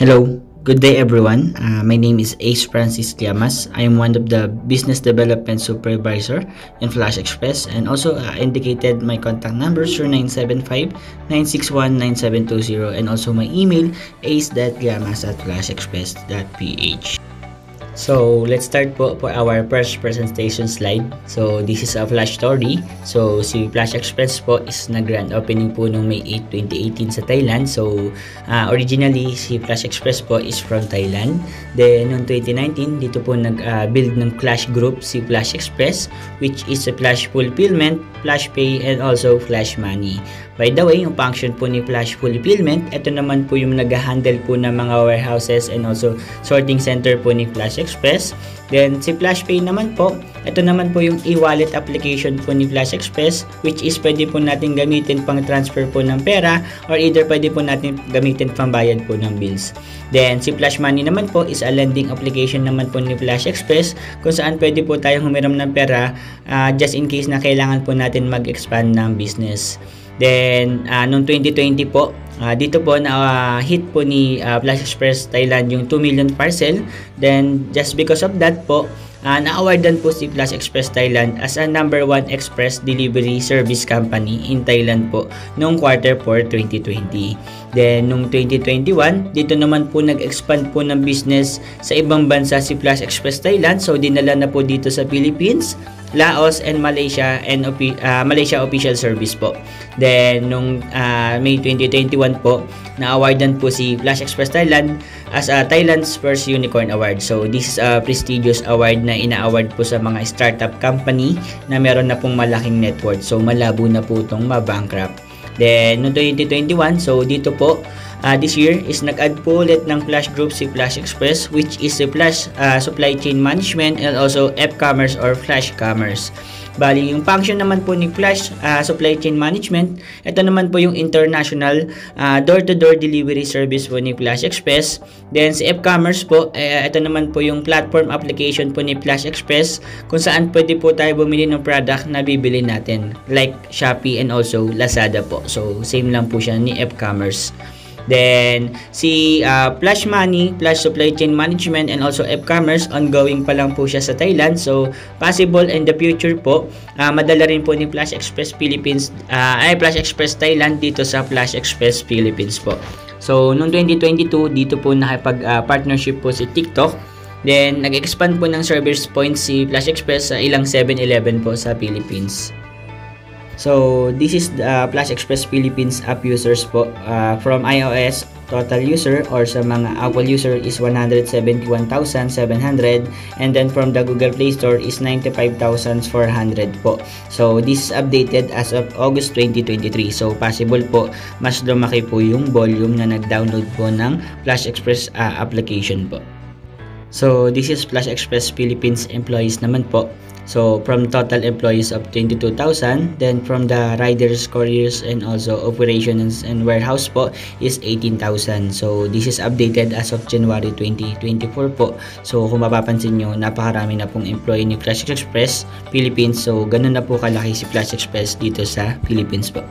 Hello, good day everyone. My name is Ace Francis Llamas. I am one of the Business Development Supervisor in Flash Express, and also indicated my contact number 0975-961-9720, and also my email ace.llamas@flashexpress.ph. So let's start po for our first presentation slide. So this is a flash story. So si Flash Express po is nag-grand opening po noong May 8, 2018 sa Thailand. So originally si Flash Express po is from Thailand. Then noong 2019 dito po nag-build ng Flash Group si Flash Express, which is a Flash Fulfillment, Flash Pay, and also Flash Money. By the way, yung function po ni Flash Fulfillment, ito naman po yung nag-handle po ng mga warehouses and also sorting center po ni Flash Express. Then si Flash Pay naman po, ito naman po yung e-wallet application po ni Flash Express, which is pwede po natin gamitin pang transfer po ng pera, or either pwede po natin gamitin pang bayad po ng bills. Then si Flash Money naman po is a lending application naman po ni Flash Express, kung saan pwede po tayong humiram ng pera just in case na kailangan po natin mag-expand ng business. Then noong 2020 po, dito po na hit po ni Flash Express Thailand yung 2 million parcel. Then just because of that po, na-awardan po si Flash Express Thailand as a number 1 express delivery service company in Thailand po noong Q4 2020. Then noong 2021, dito naman po nag-expand po ng business sa ibang bansa si Flash Express Thailand. So dinala na po dito sa Philippines, Laos, and Malaysia, and Malaysia official service po. Then nung May 2021 po, na-awardan po si Flash Express Thailand as Thailand's first unicorn award. So this is a prestigious award na ina-award po sa mga startup company na meron na pong malaking net worth. So malabo na po itong ma-bankrupt. Then noong 2021, so dito po this year is nag-add po ulit ng Flash Group si Flash Express, which is si Flash Supply Chain Management and also F-Commerce or Flash Commerce. Bali, yung function naman po ni Flash Supply Chain Management, ito naman po yung international door-to-door delivery service po ni Flash Express. Then si F-Commerce po, ito naman po yung platform application po ni Flash Express, kung saan pwede po tayo bumili ng product na bibili natin, like Shopee and also Lazada po. So same lang po siya ni F-Commerce. Then si Flash Money, Flash Supply Chain Management, and also F-Commerce, ongoing pa lang po siya sa Thailand. So possible in the future po, madala rin po ni Flash Express Philippines, Flash Express Thailand dito sa Flash Express Philippines po. So noong 2022, dito po nakipag-partnership po si TikTok. Then nag-expand po ng service points si Flash Express sa ilang 7-Eleven po sa Philippines. So this is the Flash Express Philippines app users po. From iOS, total user or sa mga Apple user is 171,700, and then from the Google Play Store is 95,400 po. So this is updated as of August 2023. So possible po mas lumaki po yung volume na nag-download po ng Flash Express application po. So this is Flash Express Philippines employees naman po. So from total employees of 22,000, then from the riders, couriers, and also operations and warehouse po is 18,000. So this is updated as of January 2024 po. So kung mapapansin nyo, napakarami na pong employee ni Flash Express Philippines. So ganun na po kalaki si Flash Express dito sa Philippines po.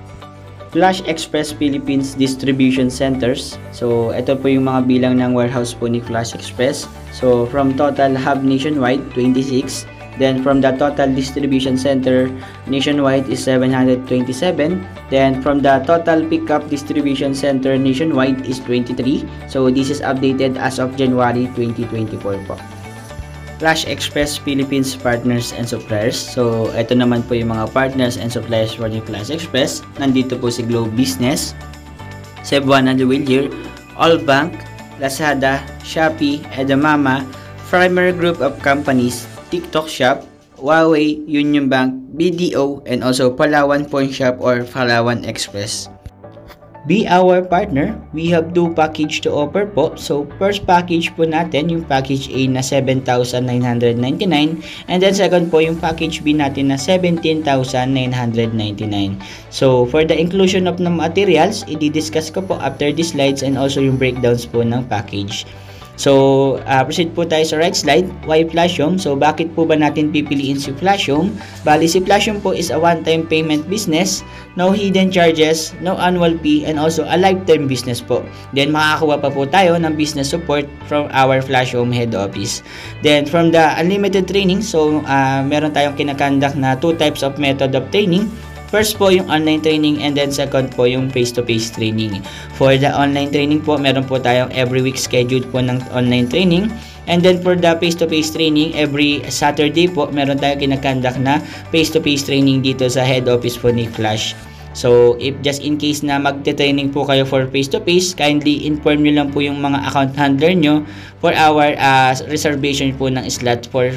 Flash Express Philippines Distribution Centers. So ito po yung mga bilang ng warehouse po ni Flash Express. So from total hub nationwide, 26. Then from the total distribution center nationwide is 727. Then from the total pickup distribution center nationwide is 23. So this is updated as of January 2024 po. Flash Express Philippines Partners and Suppliers. So ito naman po yung mga partners and suppliers for the Flash Express. Nandito po si Globe Business, Cebuana Jewelry, Allbank, Lazada, Shopee, Edamama, Primer Group of Companies, TikTok Shop, Huawei, Union Bank, BDO, and also Palawan Pawn Shop or Palawan Express. Be our partner. We have 2 package to offer po. So first package po natin, yung package A na 7,999, and then second po yung package B natin na 17,999. So for the inclusion of ng materials, i-discuss ko po after the slides and also yung breakdowns po ng package. So, proceed po tayo sa right slide. Why Flash Home? So, bakit po ba natin pipiliin si Flash Home? Bali, si Flash Home po is a one-time payment business, no hidden charges, no annual fee, and also a lifetime business po. Then, makakakuha pa po tayo ng business support from our Flash Home head office. Then, from the unlimited training, so, meron tayong kinakandak na 2 types of method of training. First po yung online training, and then second po yung face-to-face training. For the online training po, meron po tayong every week scheduled po ng online training. And then for the face-to-face training, every Saturday po, meron tayong kinakandak na face-to-face training dito sa head office po ni Flash. So, if just in case na magte-training po kayo for face-to-face, kindly inform nyo lang po yung mga account handler nyo for our reservation po ng slot for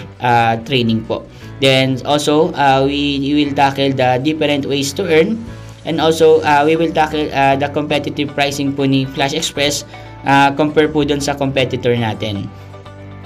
training po. Then, also, we will tackle the different ways to earn, and also, we will tackle the competitive pricing po ni Flash Express compare po dun sa competitor natin,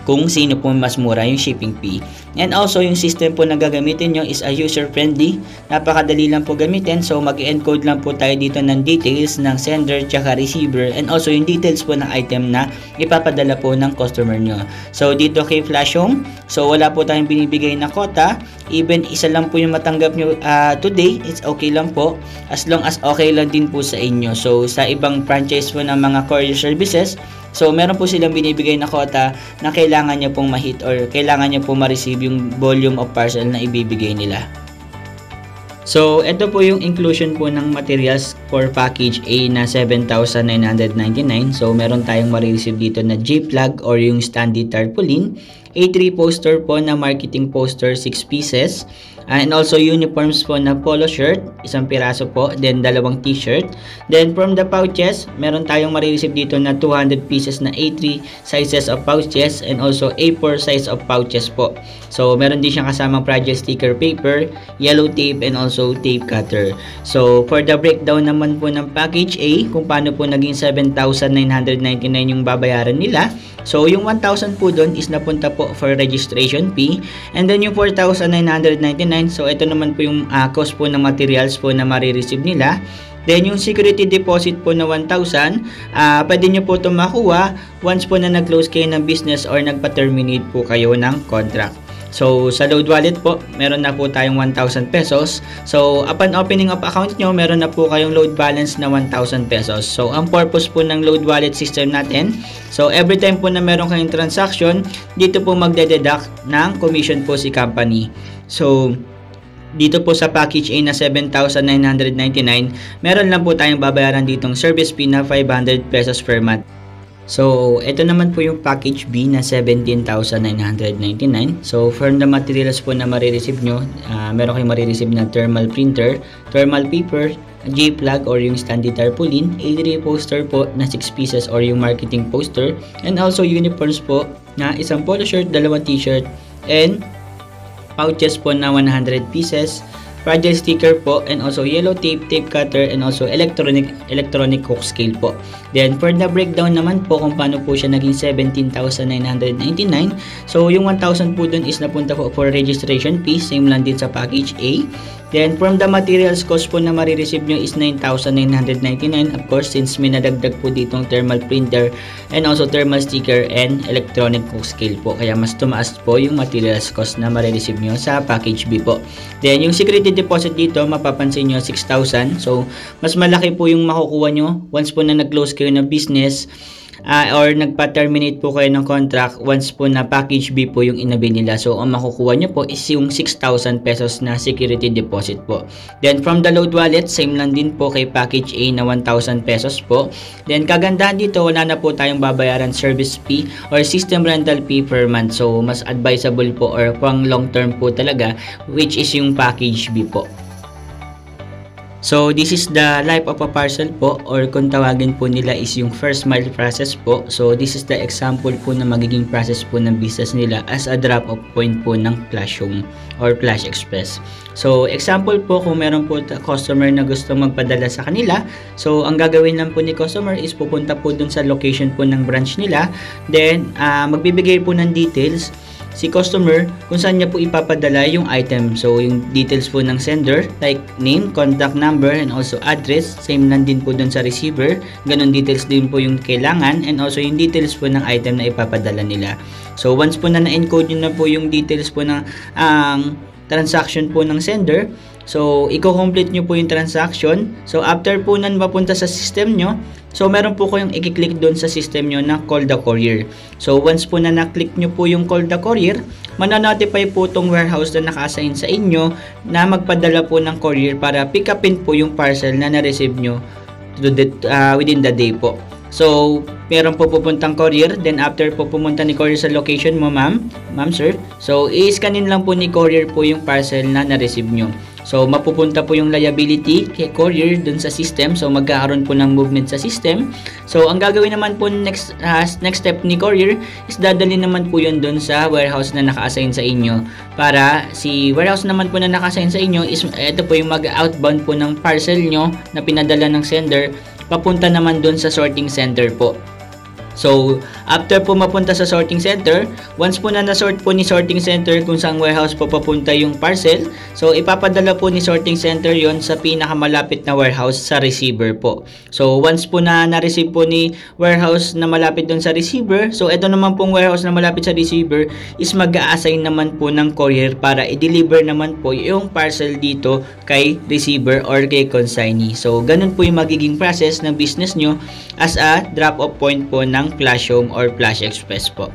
kung sino po mas mura yung shipping fee. And also, yung system po na gagamitin nyo is a user-friendly. Napakadali lang po gamitin. So, mag-encode lang po tayo dito ng details ng sender tsaka receiver, and also yung details po ng item na ipapadala po ng customer nyo. So, dito kay Flash Home, so wala po tayong binibigay na quota. Even isa lang po yung matanggap nyo today, it's okay lang po. As long as okay lang din po sa inyo. So, sa ibang franchise po ng mga courier services, so, meron po silang binibigay na quota na kailangan nyo pong ma-hit or kailangan nyo pong ma-receive yung volume of parcel na ibibigay nila. So, ito po yung inclusion po ng materials for package A na 7,999. So, meron tayong ma-receive dito na J-plug or yung standard tarpaulin, A3 poster po na marketing poster 6 pieces, and also uniforms po na polo shirt, isang piraso po, then 2 t-shirt. Then from the pouches, meron tayong ma-receive dito na 200 pieces na A3 sizes of pouches, and also A4 size of pouches po. So meron din siyang kasamang fragile sticker paper, yellow tape, and also tape cutter. So for the breakdown naman po ng package A, kung paano po naging 7,999 yung babayaran nila. So, yung 1,000 po doon is napunta po for registration fee. And then yung 4,999, so ito naman po yung cost po ng materials po na marireceive nila. Then yung security deposit po na 1,000, pwede nyo po ito makuha once po na nag-close kayo ng business or nagpa-terminate po kayo ng contract. So, sa load wallet po, meron na po tayong 1,000 pesos. So, upon opening of account nyo, meron na po kayong load balance na 1,000 pesos. So, ang purpose po ng load wallet system natin, so, every time po na meron kayong transaction, dito po magde-deduct ng commission po si company. So, dito po sa package A na 7,999, meron lang po tayong babayaran ditong service fee na 500 pesos per month. So, ito naman po yung package B na 17,999. So, from the materials po na marireceive nyo, meron kayong marireceive na thermal printer, thermal paper, J-plug or yung standard tarpaulin, A3 poster po na 6 pieces or yung marketing poster, and also uniforms po na isang polo shirt, 2 t-shirt, and pouches po na 100 pieces, fragile sticker po, and also yellow tape, tape cutter, and also electronic hook scale po. Then for the breakdown naman po kung paano po siya naging 17,999. So yung 1,000 po dun is napunta po for registration fee, same lang din sa package A. Then from the materials cost po na marireceive nyo is 9,999. Of course, since may nadagdag po ditong thermal printer and also thermal sticker and electronic hook scale po, kaya mas tumaas po yung materials cost na marireceive nyo sa package B po. Then yung security deposit dito, mapapansin nyo 6,000. So mas malaki po yung makukuha nyo once po na nag-close kayo ng business or nagpa-terminate po kayo ng contract once po na package B po yung inabi nila. So ang makukuha nyo po is yung 6,000 pesos na security deposit po. Then from the load wallet, same lang din po kay package A na 1,000 pesos po. Then kagandahan dito, wala na po tayong babayaran service fee or system rental fee per month. So mas advisable po or pang long term po talaga, which is yung package B po. So, this is the life of a parcel po, or kung tawagin po nila is yung first mile process po. So, this is the example po na magiging process po ng business nila as a drop-off point po ng Flash Home or Flash Express. So, example po kung meron po customer na gusto magpadala sa kanila. So, ang gagawin lang po ni customer is pupunta po dun sa location po ng branch nila. Then, magbibigay po ng details. si customer kung saan niya po ipapadala yung item. So yung details po ng sender like name, contact number, and also address. Same lang din po dun sa receiver. Ganon details din po yung kailangan, and also yung details po ng item na ipapadala nila. So once po na na-encode nyo na po yung details po ng transaction po ng sender, so i-complete nyo po yung transaction. So after po nan mapunta sa system nyo, so meron po kayong i-click doon sa system nyo na call the courier. So once po na na-click nyo po yung call the courier, mananotify po itong warehouse na naka-assign sa inyo na magpadala po ng courier para pick upin po yung parcel na na-receive nyo within the day po. So, meron po pupuntang courier, then after po pumunta ni courier sa location mo, ma'am sir, so i-scanin lang po ni courier po yung parcel na na-receive nyo. So, mapupunta po yung liability kay courier dun sa system. So, magkakaroon po ng movement sa system. So, ang gagawin naman po next step ni courier is dadalhin naman po yun dun sa warehouse na naka-assign sa inyo. Para si warehouse naman po na naka-assign sa inyo is ito po yung mag-outbound po ng parcel nyo na pinadala ng sender papunta naman dun sa sorting center po. So, after po mapunta sa sorting center, once po na na-sort po ni sorting center kung saan warehouse po papunta yung parcel, so ipapadala po ni sorting center yon sa pinakamalapit na warehouse sa receiver po. So, once po na na-receive po ni warehouse na malapit dun sa receiver, so ito naman pong warehouse na malapit sa receiver is mag-a-assign naman po ng courier para i-deliver naman po yung parcel dito kay receiver or kay consignee. So, ganun po yung magiging process ng business nyo as a drop-off point po ng Flash Home or Flash Express po.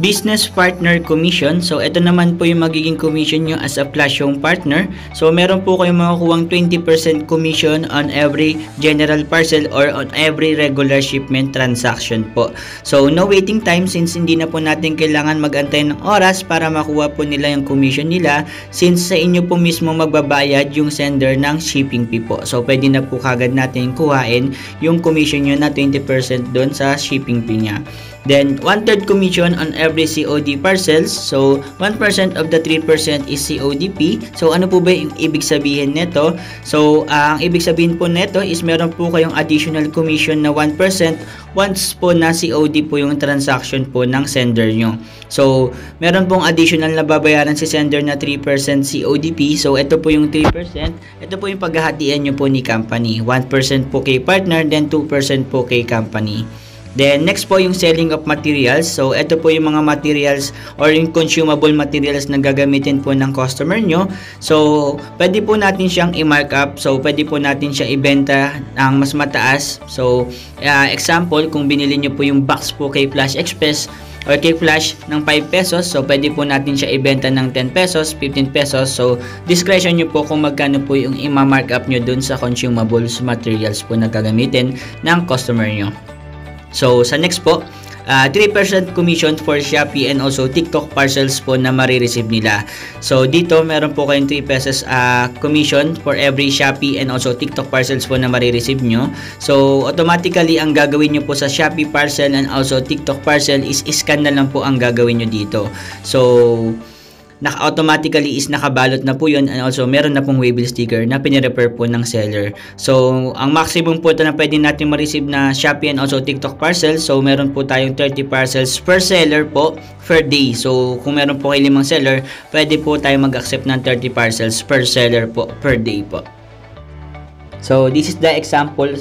Business Partner Commission. So, ito naman po yung magiging commission nyo as a Flash Home partner. So, meron po kayong makukuhang 20% commission on every general parcel or on every regular shipment transaction po. So, no waiting time since hindi na po natin kailangan mag-antay ng oras para makuha po nila yung commission nila since sa inyo po mismo magbabayad yung sender ng shipping fee po. So, pwede na po kagad natin kuhain yung commission nyo na 20% doon sa shipping fee niya. Then, 1/3 commission on every COD parcels. So, 1% of the 3% is CODP. So, ano po ba yung ibig sabihin nito? So, ang ibig sabihin po nito is meron po kayong additional commission na 1% once po na COD po yung transaction po ng sender nyo. So, meron pong additional na babayaran si sender na 3% CODP. So, ito po yung 3%. Ito po yung paghahatian nyo po ni company. 1% po kay partner, then 2% po kay company. Then, next po yung selling of materials. So, ito po yung mga materials or yung consumable materials na gagamitin po ng customer nyo. So, pwede po natin siyang i-markup. So, pwede po natin siya ibenta ng mas mataas. So, example, kung binili nyo po yung box po kay Flash Express or kay Flash ng 5 pesos, so pwede po natin siya ibenta ng 10 pesos, 15 pesos. So, discretion nyo po kung magkano po yung i-markup nyo dun sa consumables materials po na gagamitin ng customer nyo. So, sa next po, 3% commission for Shopee and also TikTok parcels po na marireceive nila. So, dito meron po kayong 3 pesos commission for every Shopee and also TikTok parcels po na marireceive nyo. So, automatically, ang gagawin nyo po sa Shopee parcel and also TikTok parcel is scan na lang po ang gagawin nyo dito. So, automatically is nakabalot na po yun, and also meron na pong waybill sticker na pinirepair po ng seller. So, ang maximum po ito na pwede natin ma-receive na Shopee and also TikTok parcels, so meron po tayong 30 parcels per seller po per day. So, kung meron po kayo 5 seller, pwede po tayo mag-accept ng 30 parcels per seller po per day po. So, this is the example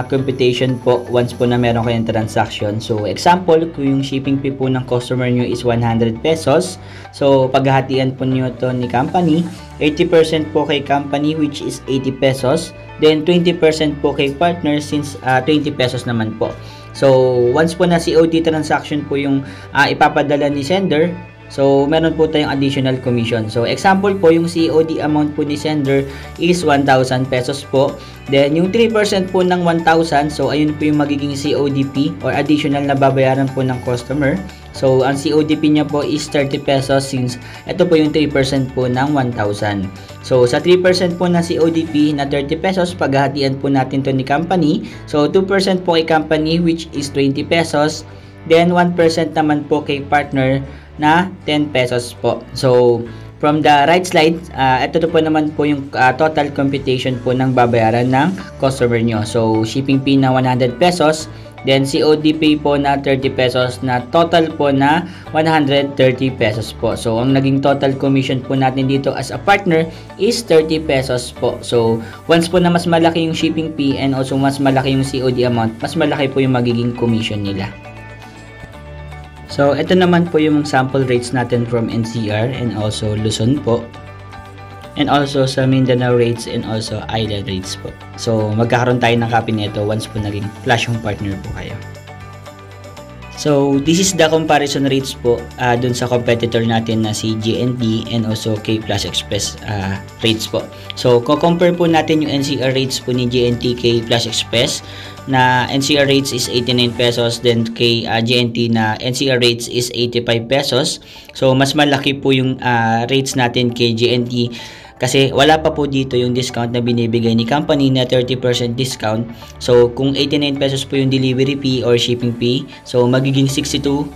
computation po once po na meron kayong transaction. So, example, kung yung shipping fee po ng customer nyo is 100 pesos. So, paghahatian po nyo to ni company. 80% po kay company which is 80 pesos. Then, 20% po kay partner since 20 pesos naman po. So, once po na COD transaction po yung ipapadala ni sender, so, meron po tayong additional commission. So, example po, yung COD amount po ni sender is 1,000 pesos po. Then, yung 3% po ng 1,000, so, ayun po yung magiging CODP or additional na babayaran po ng customer. So, ang CODP niya po is 30 pesos since ito po yung 3% po ng 1,000. So, sa 3% po na CODP na 30 pesos, paghahatian po natin to ni company. So, 2% po kay company which is 20 pesos. Then, 1% naman po kay partner na 10 pesos po. So, from the right slide, ito po naman po yung total computation po ng babayaran ng customer nyo. So, shipping fee na 100 pesos, Then COD pay po na 30 pesos na total po na 130 pesos po. So ang naging total commission po natin dito as a partner is 30 pesos po. So once po na mas malaki yung shipping fee and also mas malaki yung COD amount, mas malaki po yung magiging commission nila. So ito naman po yung sample rates natin from NCR and also Luzon po. And also sa Mindanao rates and also island rates po. So magkakaroon tayo ng copy nito once po naging Flash Home partner po kayo. So this is the comparison rates po dun sa competitor natin na si GNT and also K Flash Express rates po. So compare po natin yung NCR rates po ni GNT K Flash Express na NCR rates is 89 pesos, then kay GNT na NCR rates is 85 pesos. So mas malaki po yung rates natin kay GNT kasi wala pa po dito yung discount na binibigay ni company na 30% discount. So kung 89 pesos po yung delivery fee or shipping fee, so magiging 62.30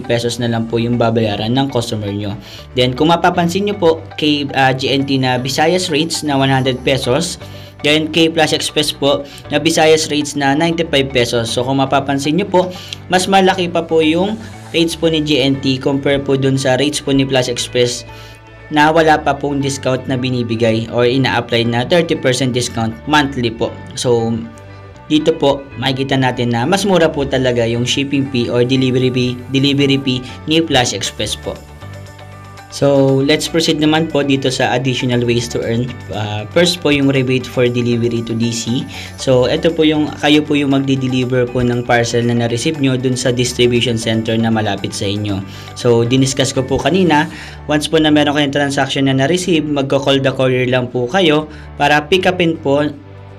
pesos na lang po yung babayaran ng customer nyo. Then kung mapapansin nyo po kay GNT na Visayas rates na 100 pesos, then kay Flash Express po na Visayas rates na 95 pesos. So kung mapapansin nyo po, mas malaki pa po yung rates po ni GNT compare po dun sa rates po ni Flash Express na wala pa pong discount na binibigay or ina-apply na 30% discount monthly po. So dito po makikita natin na mas mura po talaga yung shipping fee or delivery fee ni Flash Express po. So let's proceed naman po dito sa additional ways to earn. First po yung rebate for delivery to DC. So ito po yung kayo po yung magdi-deliver po ng parcel na na-receive nyo dun sa distribution center na malapit sa inyo. So diniscuss ko po kanina, once po na meron kayong transaction na na-receive, magko-call the courier lang po kayo para pick upin po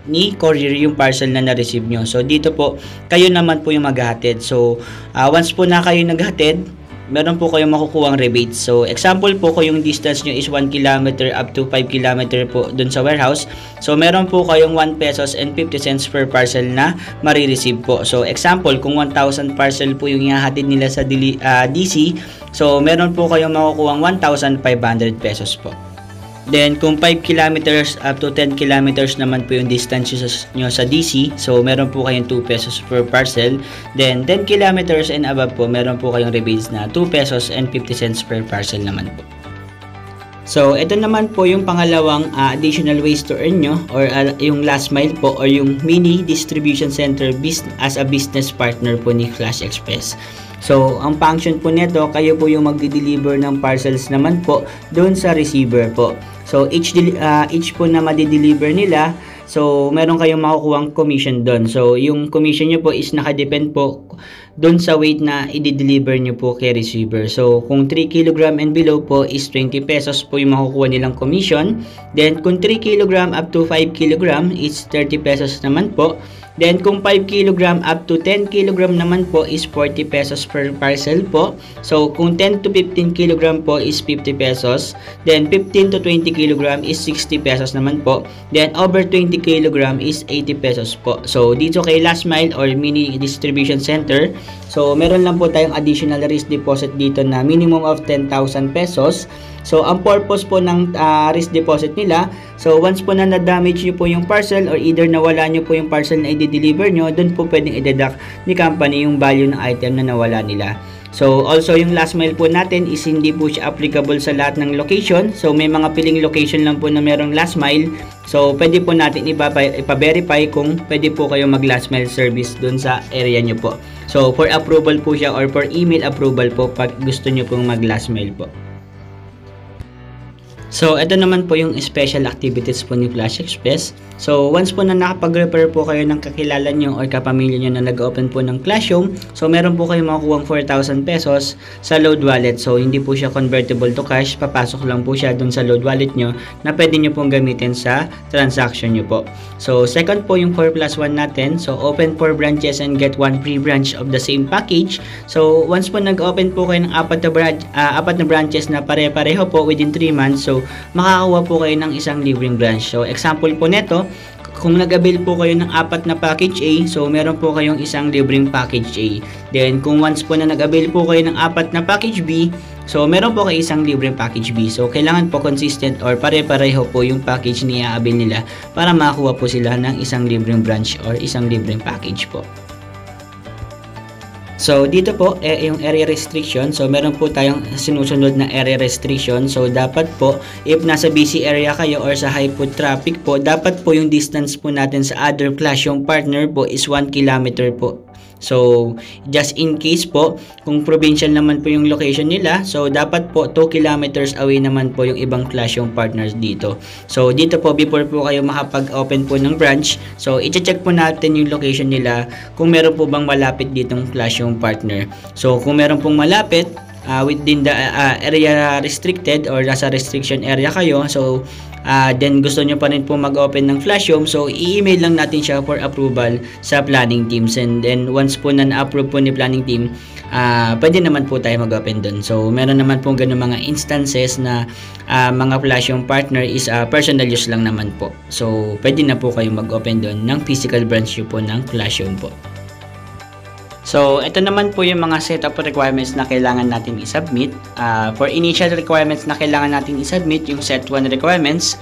ni courier yung parcel na na-receive nyo. So dito po kayo naman po yung maghahatid. So once po na kayo naghatid, meron po kayong makukuhang rebate. So example po kung yung distance nyo is 1 km up to 5 km po dun sa warehouse, so meron po kayong 1 pesos and 50 cents per parcel na marireceive po. So example kung 1,000 parcel po yung ihahatid nila sa DC, so meron po kayong makukuhang 1,500 pesos po. Then kung 5 kilometers up to 10 kilometers naman po yung distance nyo sa DC, so meron po kayong 2 pesos per parcel. Then 10 kilometers and above po, meron po kayong rebates na 2 pesos and 50 cents per parcel naman po. So ito naman po yung pangalawang additional ways to earn nyo or yung last mile po or yung mini distribution center as a business partner po ni Flash Express. So ang function po nito, kayo po yung magdi-deliver ng parcels naman po doon sa receiver po. So each po na madi-deliver nila, so meron kayong makukuhang commission doon. So yung commission nyo po is nakadepend po doon sa weight na i-deliver nyo po kay receiver. So kung 3 kg and below po is 20 pesos po yung makukuha nilang commission. Then kung 3 kg up to 5 kg is 30 pesos naman po. Then kung 5 kg up to 10 kg naman po is 40 pesos per parcel po. So kung 10 to 15 kg po is 50 pesos. Then 15 to 20 kg is 60 pesos naman po. Then over 20 kg is 80 pesos po. So dito kay last mile or mini distribution center, so meron lang po tayong additional risk deposit dito na minimum of 10,000 pesos. So ang purpose po ng risk deposit nila, so once po na na-damage nyo po yung parcel or either nawala nyo po yung parcel na i-deliver nyo, dun po pwedeng i-deduct ni company yung value ng item na nawala nila. So also yung last mile po natin is hindi po siya applicable sa lahat ng location. So may mga piling location lang po na merong last mile. So pwede po natin ipa-verify kung pwede po kayo mag last mile service dun sa area nyo po. So for approval po siya or for email approval po pag gusto nyo pong mag last mile po. So, ito naman po yung special activities po ni Flash Express. So, once po na nakapag-refer po kayo ng kakilala nyo or kapamilya nyo na nag-open po ng Flash Home, so meron po kayo makukuhang 4,000 pesos sa load wallet. So, hindi po siya convertible to cash. Papasok lang po siya dun sa load wallet nyo na pwede nyo pong gamitin sa transaction nyo po. So, second po yung 4+1 natin. So, open 4 branches and get 1 free branch of the same package. So, once po nag-open po kayo ng apat na branches na pare-pareho po within 3 months, so makakakuha po kayo ng isang libreng branch. So example po neto, kung nag-avail po kayo ng 4 na package A, so meron po kayong isang libreng package A. Then kung once po na nag-avail po kayo ng 4 na package B, so meron po kayo isang libreng package B. So kailangan po consistent or pare-pareho po yung package na i-avail nila para makakuha po sila ng isang libreng branch or isang libreng package po. So, dito po, yung area restriction. So, meron po tayong sinusunod na area restriction. So, dapat po, if nasa busy area kayo or sa high foot traffic po, dapat po yung distance po natin sa other class yung partner po is 1 kilometer po. So, just in case po, kung provincial naman po yung location nila, so dapat po 2 kilometers away naman po yung ibang class yung partners dito. So, dito po, before po kayo makapag-open po ng branch, so i-check po natin yung location nila kung meron po bang malapit ditong class yung partner. So, kung meron pong malapit, within the area restricted or nasa restriction area kayo, so then gusto nyo pa rin po mag-open ng Flashhome, so i-email lang natin siya for approval sa planning teams, and then once po na na-approve po ni planning team, pwede naman po tayo mag-open dun. So meron naman po ganun mga instances na mga Flashhome partner is personal use lang naman po, so pwede na po kayo mag-open dun ng physical branch po ng Flashhome po. So, ito naman po yung mga setup requirements na kailangan natin i-submit. For initial requirements na kailangan natin i-submit, yung set 1 requirements,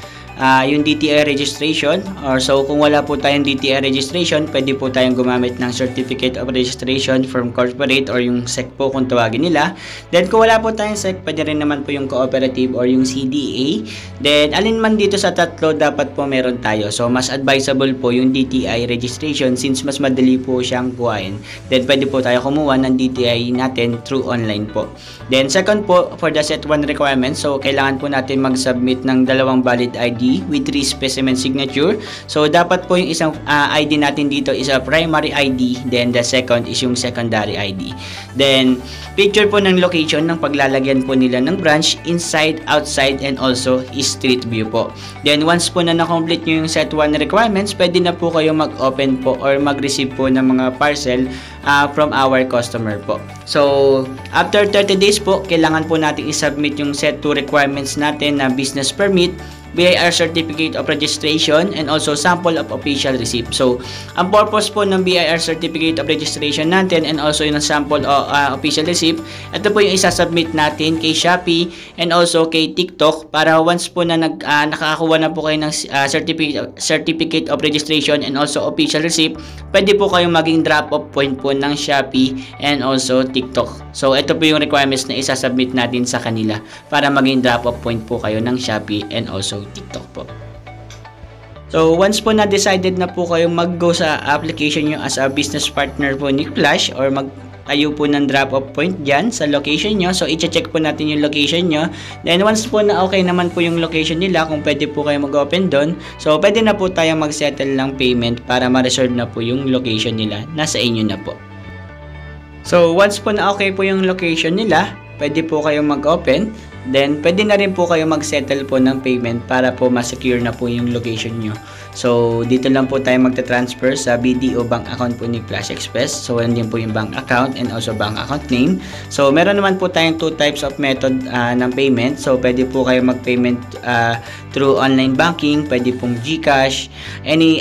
yung DTI registration, or so kung wala po tayong DTI registration, pwede po tayong gumamit ng Certificate of Registration from Corporate or yung SEC po kung tawagin nila. Then kung wala po tayong SEC, pwede rin naman po yung cooperative or yung CDA. Then alin man dito sa tatlo, dapat po meron tayo. So mas advisable po yung DTI registration since mas madali po siyang kuhain. Then pwede po tayo kumuha ng DTI natin through online po. Then second po, for the set 1 requirements, so kailangan po natin mag-submit ng 2 valid ID with 3 specimen signature. So dapat po yung isang ID natin dito is a primary ID, then the second is yung secondary ID. Then picture po ng location ng paglalagyan po nila ng branch, inside, outside, and also street view po. Then once po na na-complete nyo yung set 1 requirements, pwede na po kayo mag-open po or mag-receive po ng mga parcel from our customer po. So after 30 days po, kailangan po natin i-submit yung set 2 requirements natin na business permit, BIR Certificate of Registration, and also sample of official receipt. So, ang purpose po ng BIR Certificate of Registration natin and also yung sample official receipt, ito po yung isasubmit natin kay Shopee and also kay TikTok para once po na nakakakuha na po kayo ng Certificate of Registration and also official receipt, pwede po kayong maging drop-off point po ng Shopee and also TikTok. So, ito po yung requirements na isasubmit natin sa kanila para maging drop-off point po kayo ng Shopee and also TikTok po. So, once po na-decided na po kayong mag-go sa application nyo as a business partner po ni Flash or mag-tayo po ng drop-off point dyan sa location nyo. So, i-check po natin yung location nyo. Then, once po na okay naman po yung location nila, kung pwede po kayo mag-open doon, so, pwede na po tayo mag-settle ng payment para ma-reserve na po yung location nila. Nasa inyo na po. So, once po na okay po yung location nila, pwede po kayong mag-open. Then, pwede na rin po kayo mag-settle po ng payment para po ma-secure na po yung location nyo. So, dito lang po tayo magta-transfer sa BDO bank account po ni Flash Express. So, nandun po yung bank account and also bank account name. So, meron naman po tayong 2 types of method ng payment. So, pwede po kayo mag-payment through online banking, pwede pong GCash, any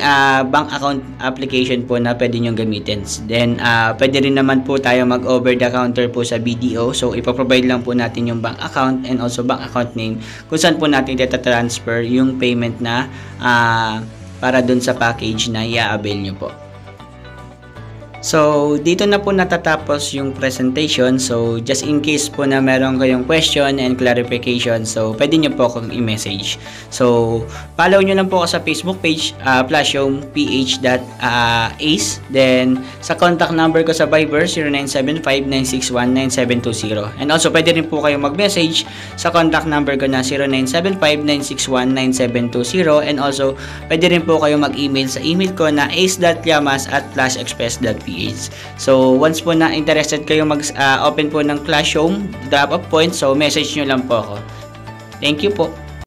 bank account application po na pwede nyong gamitin. Then, pwede rin naman po tayo mag-over the counter po sa BDO. So, ipaprovide lang po natin yung bank account and also bank account name kung saan po natin transfer yung payment na para dun sa package na i-avail nyo po. So, dito na po natatapos yung presentation. So, just in case po na meron kayong question and clarification, so, pwede nyo po akong i-message. So, follow nyo lang po ako sa Facebook page, flashhomeph.ace. Then, sa contact number ko sa Viber, 0975-961-9720. And also, pwede rin po kayong mag-message sa contact number ko na 0975-961-9720. And also, pwede rin po kayong mag-email sa email ko na ace.llamas@flashexpress.ph. So, once po na interested kayo mag-open po ng Flashhome drop-off point, so message nyo lang po ako. Thank you po.